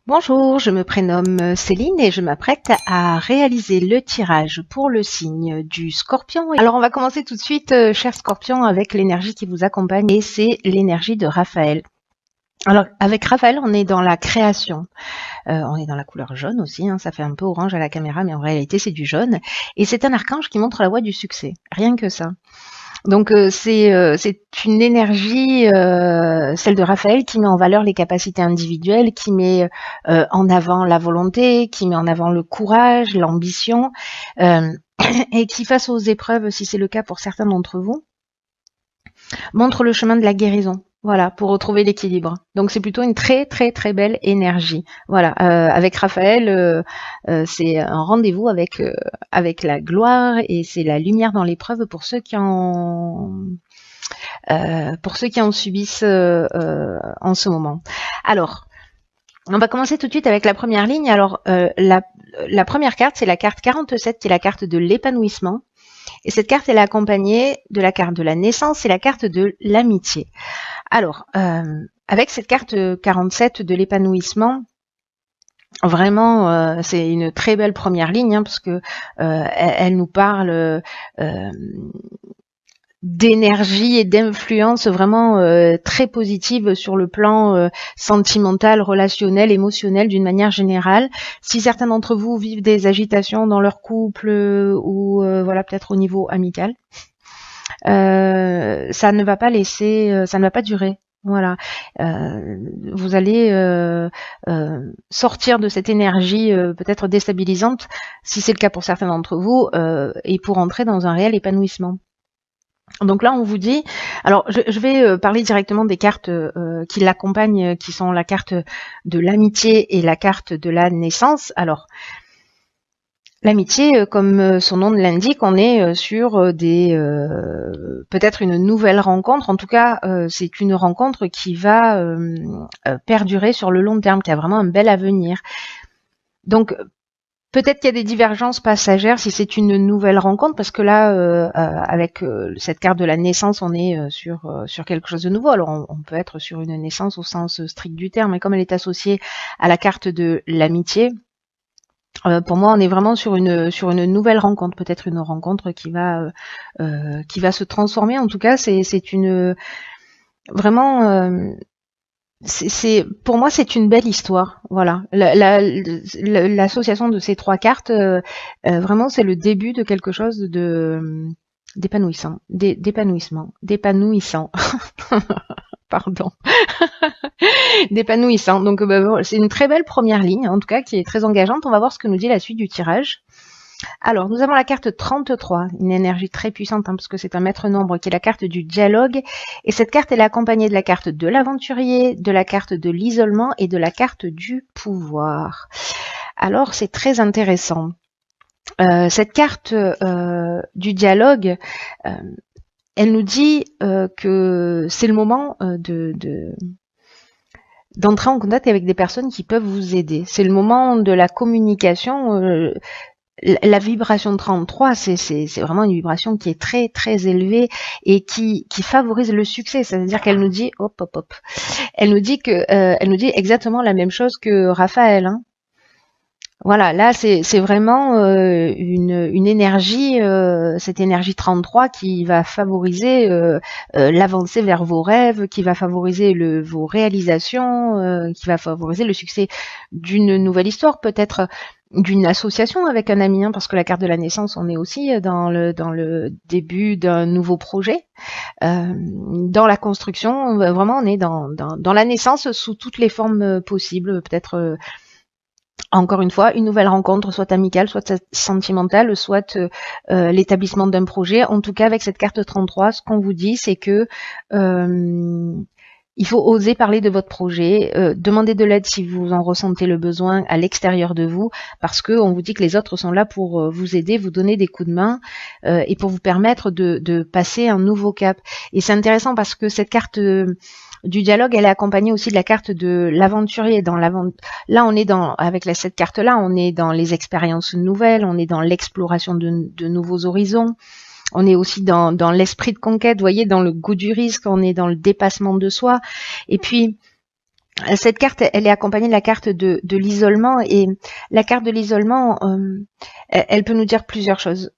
Bonjour, je me prénomme Céline et je m'apprête à réaliser le tirage pour le signe du Scorpion. Alors on va commencer tout de suite, cher Scorpion, avec l'énergie qui vous accompagne et c'est l'énergie de Raphaël. Alors avec Raphaël, on est dans la création, on est dans la couleur jaune aussi, hein, ça fait un peu orange à la caméra, mais en réalité c'est du jaune. Et c'est un archange qui montre la voie du succès, rien que ça. Donc c'est une énergie, celle de Raphaël, qui met en valeur les capacités individuelles, qui met en avant la volonté, qui met en avant le courage, l'ambition, euh, et qui, face aux épreuves, si c'est le cas pour certains d'entre vous, montre le chemin de la guérison. Voilà, pour retrouver l'équilibre. Donc c'est plutôt une très très très belle énergie. Voilà, avec Raphaël, c'est un rendez-vous avec la gloire et c'est la lumière dans l'épreuve pour ceux qui en subissent en ce moment. Alors, on va commencer tout de suite avec la première ligne. Alors, la première carte, c'est la carte 47, qui est la carte de l'épanouissement. Et cette carte, elle est accompagnée de la carte de la naissance et la carte de l'amitié. Alors, avec cette carte 47 de l'épanouissement, vraiment, c'est une très belle première ligne, hein, parce que elle nous parle d'énergie et d'influence vraiment très positive sur le plan sentimental, relationnel, émotionnel d'une manière générale. Si certains d'entre vous vivent des agitations dans leur couple ou voilà, peut-être au niveau amical, ça ne va pas laisser, ça ne va pas durer. Voilà, vous allez sortir de cette énergie peut-être déstabilisante, si c'est le cas pour certains d'entre vous, et pour entrer dans un réel épanouissement. Donc là, on vous dit, alors je vais parler directement des cartes qui l'accompagnent, qui sont la carte de l'amitié et la carte de la naissance. Alors, l'amitié, comme son nom l'indique, on est sur peut-être une nouvelle rencontre. En tout cas, c'est une rencontre qui va perdurer sur le long terme, qui a vraiment un bel avenir. Donc, peut-être qu'il y a des divergences passagères si c'est une nouvelle rencontre, parce que là, avec cette carte de la naissance, on est sur quelque chose de nouveau. Alors, on peut être sur une naissance au sens strict du terme, mais comme elle est associée à la carte de l'amitié, pour moi, on est vraiment sur une nouvelle rencontre, peut-être une rencontre qui va se transformer. En tout cas, c'est une vraiment. Pour moi, c'est une belle histoire. Voilà, l'association de ces trois cartes, vraiment, c'est le début de quelque chose d'épanouissant, d'épanouissant. Pardon, d'épanouissant. Donc, c'est une très belle première ligne, en tout cas, qui est très engageante. On va voir ce que nous dit la suite du tirage. Alors, nous avons la carte 33, une énergie très puissante, hein, parce que c'est un maître nombre, qui est la carte du dialogue. Et cette carte, elle est accompagnée de la carte de l'aventurier, de la carte de l'isolement et de la carte du pouvoir. Alors, c'est très intéressant. Cette carte du dialogue, elle nous dit que c'est le moment d'entrer en contact avec des personnes qui peuvent vous aider. C'est le moment de la communication. La vibration 33, c'est vraiment une vibration qui est très très élevée et qui favorise le succès. C'est-à-dire qu'elle nous dit hop hop hop. Elle nous dit exactement la même chose que Raphaël. Hein. Voilà, là c'est vraiment une énergie, cette énergie 33 qui va favoriser l'avancée vers vos rêves, qui va favoriser vos réalisations, qui va favoriser le succès d'une nouvelle histoire, peut-être d'une association avec un ami, hein, parce que la carte de la naissance, on est aussi dans le début d'un nouveau projet, dans la construction, vraiment on est dans la naissance sous toutes les formes possibles, peut-être encore une fois, une nouvelle rencontre, soit amicale, soit sentimentale, soit l'établissement d'un projet. En tout cas, avec cette carte 33, ce qu'on vous dit, c'est que il faut oser parler de votre projet, demander de l'aide si vous en ressentez le besoin à l'extérieur de vous, parce que on vous dit que les autres sont là pour vous aider, vous donner des coups de main et pour vous permettre de passer un nouveau cap. Et c'est intéressant parce que cette carte du dialogue, elle est accompagnée aussi de la carte de l'aventurier. Là, on est avec cette carte-là, on est dans les expériences nouvelles, on est dans l'exploration de nouveaux horizons. On est aussi dans l'esprit de conquête, vous voyez, dans le goût du risque, on est dans le dépassement de soi. Et puis, Cette carte, elle est accompagnée de la carte de l'isolement, et la carte de l'isolement, elle peut nous dire plusieurs choses.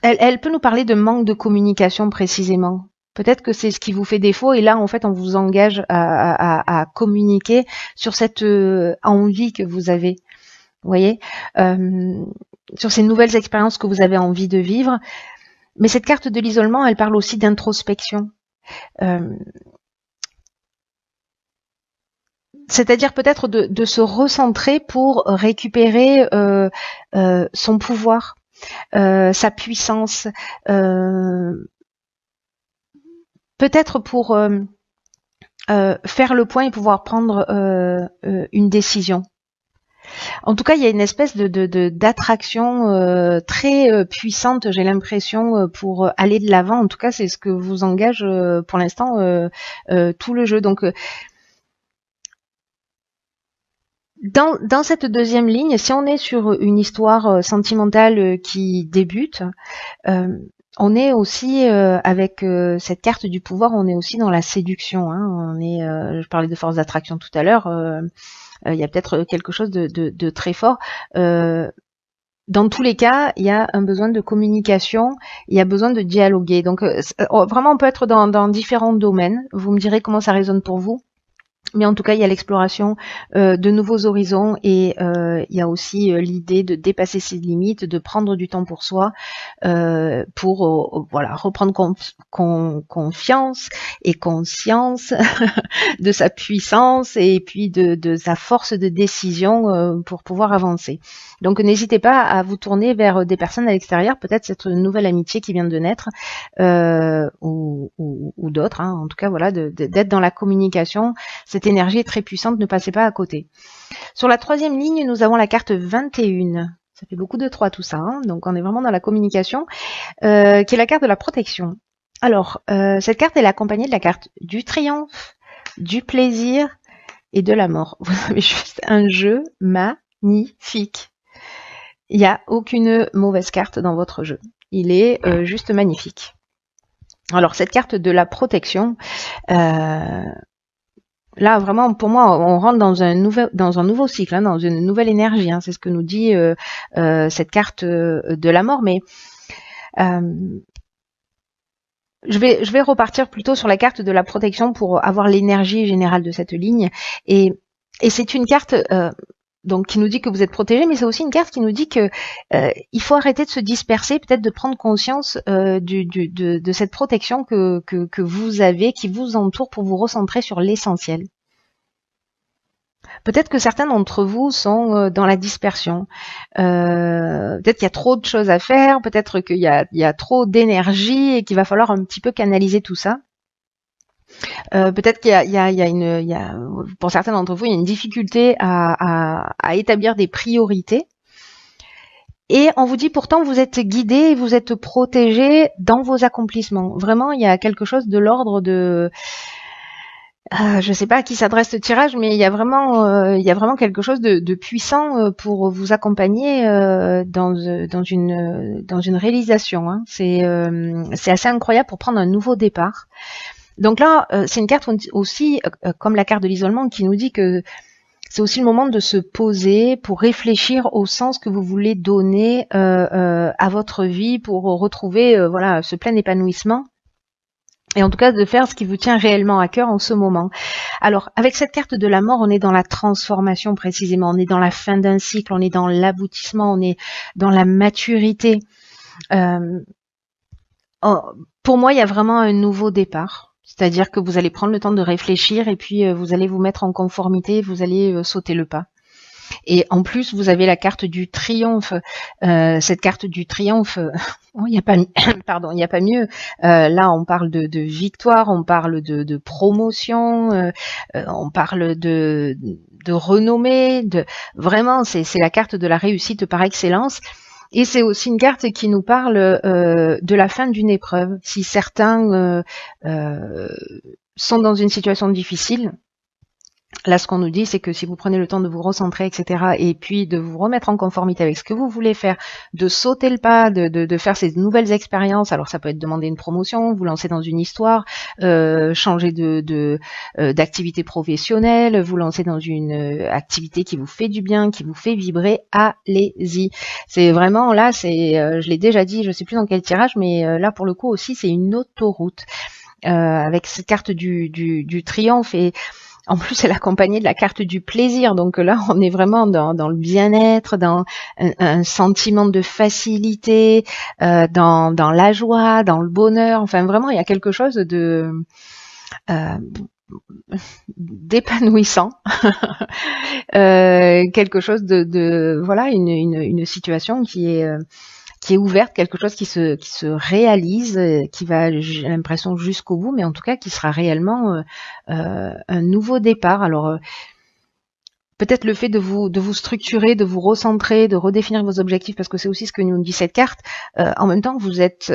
Elle peut nous parler de manque de communication précisément. Peut-être que c'est ce qui vous fait défaut, et là, en fait, on vous engage à communiquer sur cette envie que vous avez. Vous voyez, sur ces nouvelles expériences que vous avez envie de vivre. Mais cette carte de l'isolement, elle parle aussi d'introspection. C'est-à-dire peut-être de se recentrer pour récupérer son pouvoir, sa puissance, peut-être pour faire le point et pouvoir prendre une décision. En tout cas, il y a une espèce d'attraction très puissante, j'ai l'impression, pour aller de l'avant. En tout cas, c'est ce que vous engage pour l'instant tout le jeu. Donc, dans cette deuxième ligne, si on est sur une histoire sentimentale qui débute, on est aussi avec cette carte du pouvoir, on est aussi dans la séduction. Hein. On est, je parlais de force d'attraction tout à l'heure. Il y a peut-être quelque chose de très fort. Dans tous les cas, il y a un besoin de communication, il y a besoin de dialoguer. Donc vraiment, on peut être dans différents domaines. Vous me direz comment ça résonne pour vous. Mais en tout cas, il y a l'exploration de nouveaux horizons, et il y a aussi l'idée de dépasser ses limites, de prendre du temps pour soi, pour voilà, reprendre confiance et conscience de sa puissance, et puis de sa force de décision pour pouvoir avancer. Donc n'hésitez pas à vous tourner vers des personnes à l'extérieur, peut-être cette nouvelle amitié qui vient de naître, ou d'autres. Hein. En tout cas, voilà, d'être dans la communication. Cette énergie est très puissante, ne passez pas à côté. Sur la troisième ligne, nous avons la carte 21. Ça fait beaucoup de 3 tout ça, hein. Donc on est vraiment dans la communication, qui est la carte de la protection. Alors, cette carte, elle est accompagnée de la carte du triomphe, du plaisir et de la mort. Vous avez juste un jeu magnifique. Il n'y a aucune mauvaise carte dans votre jeu. Il est juste magnifique. Alors, cette carte de la protection, là, vraiment, pour moi, on rentre dans un nouveau cycle, hein, dans une nouvelle énergie. Hein, c'est ce que nous dit cette carte de la mort. Mais je vais repartir plutôt sur la carte de la protection pour avoir l'énergie générale de cette ligne. Et c'est une carte donc qui nous dit que vous êtes protégé, mais c'est aussi une carte qui nous dit que il faut arrêter de se disperser, peut-être de prendre conscience de cette protection que vous avez, qui vous entoure, pour vous recentrer sur l'essentiel. Peut-être que certains d'entre vous sont dans la dispersion. Peut-être qu'il y a trop de choses à faire, peut-être qu'il y a trop d'énergie et qu'il va falloir un petit peu canaliser tout ça. Peut-être qu'il y a pour certains d'entre vous, il y a une difficulté à établir des priorités. Et on vous dit pourtant, vous êtes guidé, vous êtes protégé dans vos accomplissements. Vraiment, il y a quelque chose de l'ordre de... je ne sais pas à qui s'adresse ce tirage, mais il y a vraiment quelque chose de puissant pour vous accompagner dans une réalisation. Hein. C'est assez incroyable pour prendre un nouveau départ. Donc là, c'est une carte aussi, comme la carte de l'isolement, qui nous dit que c'est aussi le moment de se poser pour réfléchir au sens que vous voulez donner à votre vie, pour retrouver voilà, ce plein épanouissement. Et en tout cas, de faire ce qui vous tient réellement à cœur en ce moment. Alors, avec cette carte de la mort, on est dans la transformation précisément. On est dans la fin d'un cycle, on est dans l'aboutissement, on est dans la maturité. Pour moi, il y a vraiment un nouveau départ. C'est-à-dire que vous allez prendre le temps de réfléchir, et puis vous allez vous mettre en conformité, vous allez sauter le pas. Et en plus, vous avez la carte du triomphe. Cette carte du triomphe, il n'y a pas, pardon, il n'y a pas mieux. Là, on parle de victoire, on parle de promotion, on parle de renommée. Vraiment, c'est la carte de la réussite par excellence. Et c'est aussi une carte qui nous parle de la fin d'une épreuve. Si certains sont dans une situation difficile, Là, ce qu'on nous dit, c'est que si vous prenez le temps de vous recentrer, etc., et puis de vous remettre en conformité avec ce que vous voulez faire, de sauter le pas, de faire ces nouvelles expériences, alors ça peut être demander une promotion, vous lancer dans une histoire, changer d'activité professionnelle, vous lancer dans une activité qui vous fait du bien, qui vous fait vibrer, allez-y. C'est vraiment, là, je l'ai déjà dit, je sais plus dans quel tirage, mais là, pour le coup aussi, c'est une autoroute. Avec cette carte du triomphe, et en plus, elle est accompagnée de la carte du plaisir. Donc là, on est vraiment dans le bien-être, dans un sentiment de facilité, dans la joie, dans le bonheur. Enfin, vraiment, il y a quelque chose d'épanouissant, quelque chose voilà, une situation qui est ouverte, quelque chose qui se réalise, qui va, j'ai l'impression, jusqu'au bout, mais en tout cas qui sera réellement un nouveau départ. Alors peut-être le fait de vous structurer, de vous recentrer, de redéfinir vos objectifs, parce que c'est aussi ce que nous dit cette carte. En même temps, vous êtes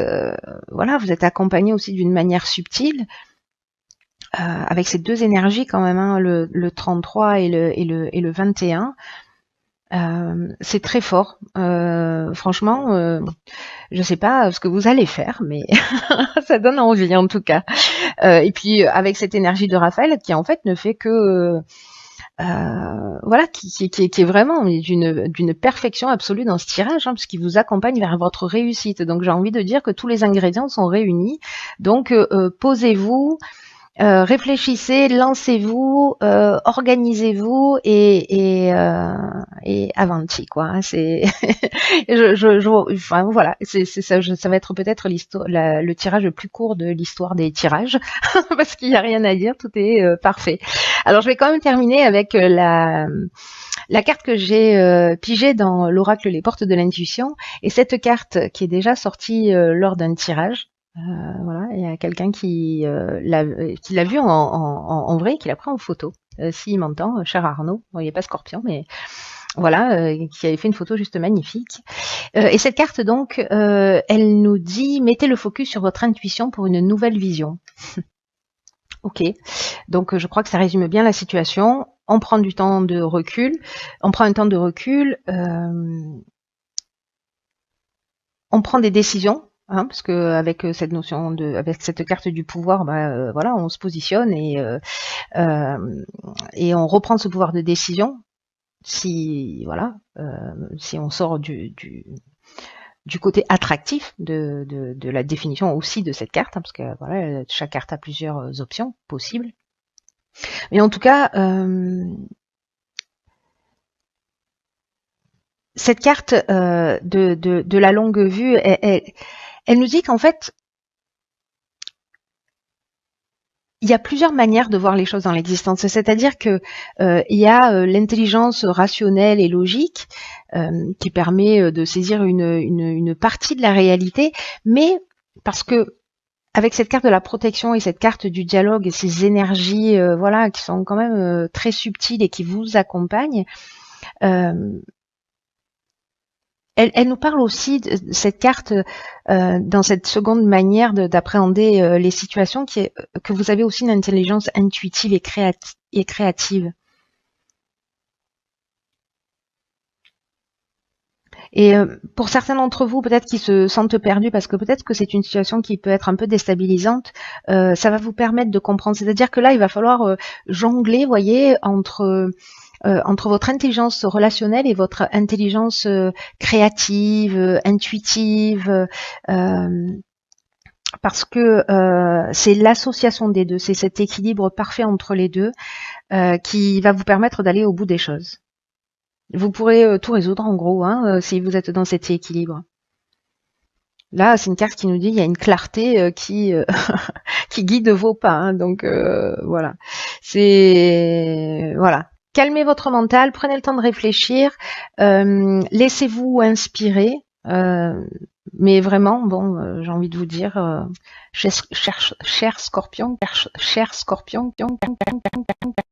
voilà, vous êtes accompagné aussi d'une manière subtile. Avec ces deux énergies quand même, hein, le 33 et le 21. C'est très fort. Franchement, je sais pas ce que vous allez faire, mais ça donne envie en tout cas. Et puis avec cette énergie de Raphaël qui en fait ne fait que voilà, qui est vraiment d'une perfection absolue dans ce tirage, hein, parce qu'il vous accompagne vers votre réussite. Donc j'ai envie de dire que tous les ingrédients sont réunis. Donc posez-vous. Réfléchissez, lancez-vous, organisez-vous et avanti quoi. Hein, c'est, enfin voilà, c'est ça. Ça va être peut-être le tirage le plus court de l'histoire des tirages parce qu'il n'y a rien à dire, tout est parfait. Alors je vais quand même terminer avec la carte que j'ai pigée dans l'oracle Les Portes de l'Intuition, et cette carte qui est déjà sortie lors d'un tirage. Voilà, il y a quelqu'un qui l'a vu en vrai, qui l'a pris en photo. S'il m'entend, cher Arnaud, bon, il n'est pas Scorpion, mais voilà, qui avait fait une photo juste magnifique. Et cette carte donc, elle nous dit mettez le focus sur votre intuition pour une nouvelle vision. Ok, donc je crois que ça résume bien la situation. On prend du temps de recul, on prend un temps de recul, on prend des décisions. Hein, parce que avec cette notion avec cette carte du pouvoir, voilà, on se positionne et on reprend ce pouvoir de décision. Si voilà, si on sort du côté attractif de la définition aussi de cette carte, hein, parce que voilà, chaque carte a plusieurs options possibles. Mais en tout cas, cette carte de la longue vue, elle nous dit qu'en fait, il y a plusieurs manières de voir les choses dans l'existence. C'est-à-dire que il y a l'intelligence rationnelle et logique qui permet de saisir une partie de la réalité, mais parce que avec cette carte de la protection et cette carte du dialogue et ces énergies, voilà, qui sont quand même très subtiles et qui vous accompagnent. Elle nous parle aussi de cette carte dans cette seconde manière d'appréhender les situations, que vous avez aussi une intelligence intuitive et créative. Et pour certains d'entre vous, peut-être qui se sentent perdus, parce que peut-être que c'est une situation qui peut être un peu déstabilisante, ça va vous permettre de comprendre. C'est-à-dire que là, il va falloir jongler, voyez, entre votre intelligence relationnelle et votre intelligence créative, intuitive, parce que c'est l'association des deux, c'est cet équilibre parfait entre les deux qui va vous permettre d'aller au bout des choses. Vous pourrez tout résoudre en gros, hein, si vous êtes dans cet équilibre. Là, c'est une carte qui nous dit il y a une clarté qui qui guide vos pas, hein, donc voilà. C'est voilà. Calmez votre mental, prenez le temps de réfléchir, laissez-vous inspirer, mais vraiment, bon, j'ai envie de vous dire, cher Scorpion,